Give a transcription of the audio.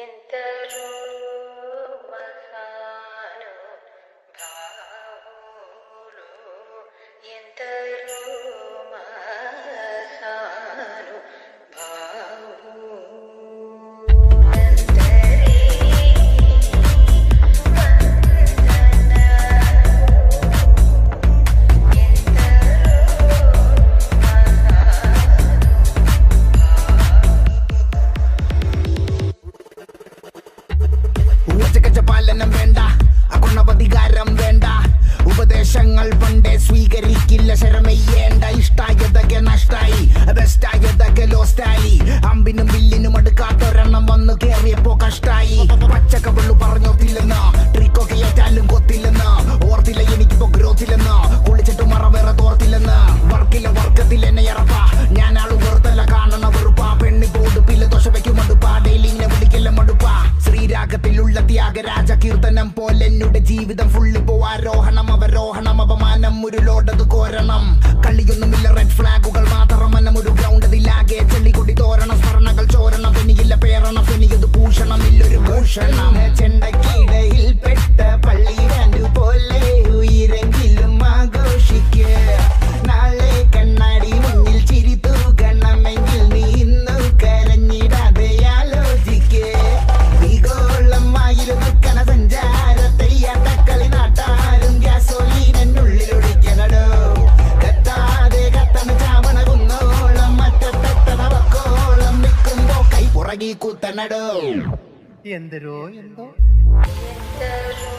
ఎంతరో మహాను భావులు ఎంతరో మహాను പാലനം വേണ്ട അകുണവധികാരം വേണ്ട ഉപദേശങ്ങൾ പണ്ടേ സ്വീകരിക്കില്ല ശരമെയ്യേണ്ട ഇഷ്ടായതൊക്കെ നഷ്ടായി ബെസ്റ്റായതൊക്കെ ലോസ്റ്റായി അമ്പിനും വില്ലിനും അടുക്കാത്തൊരെണ്ണം വന്നു കേറിയപ്പോ കഷ്ടായി പച്ചക്കവള്ളു പറഞ്ഞോത്തില്ലെന്ന് ട്രിക്കൊക്കെ ഏറ്റാലും കൊത്തില്ലെന്ന് ഓർത്തില്ല എനിക്കിപ്പോ ഗ്രോത്തില്ലെന്ന് കുളിച്ചിട്ട് മറ വേറെ തോർത്തില്ലെന്ന് വർക്കില്ല വർക്കത്തിൽ എന്നെ ഇറപ്പ ഞാൻ ആള് വെറുതല്ല കാണണ വെറുപ്പാ പെണ്ണി പോടുപ്പില്ല ദോശ വയ്ക്കും മടുപ്പാ ഡെയിലിനെ വിളിക്കല്ല മടുപ്പാ ശ്രീരാഗത്തിലുള്ള ത്യാഗരാജ കീർത്തനം പോലെ എന്നുടെ ജീവിതം ഫുള്ള് പോ ആരോഹണം അവരോഹണം അപമാനം ഒരു ലോഡത് കോരണം കളിയൊന്നുമില്ല റെഡ് ഫ്ലാഗുകൾ മാത്രം മനം ഒരു ഗ്രൗണ്ട് അതിലാകെ ചെള്ളിക്കുട്ടി തോരണം സ്മരണകൾ ചോരണം ഫെനിയില്ല പേരണം ഫെനിയത് ഭൂഷണം ഇല്ലൊരു ഭൂഷണം ചെണ്ടക്കിടയിൽ പെട്ട പള്ളിരണ്ടു പോലെ ഉയരെങ്കിലും ആഘോഷിക്ക് നാളെ കണ്ണാടി മുന്നിൽ ചിരി തൂകണമെങ്കിൽ നീ ഇന്നു കരഞ്ഞിടാതെ ആലോചിക്ക് ഭീകോളമായിരു നിൽക്കണ സഞ്ചാരത്തെയ്യാട്ടക്കളി നാട്ടാരും ഗ്യാസോലീനുള്ളിലൊഴിക്കണടോ കത്താതെ കത്തണ ചാവണ കുന്നോളം മറ്റത്തെത്തണ വക്കോളം നിൽക്കുമ്പോ കൈ പുറകി കുത്തണടോ എന്തരോ എന്തോ ఎంతరో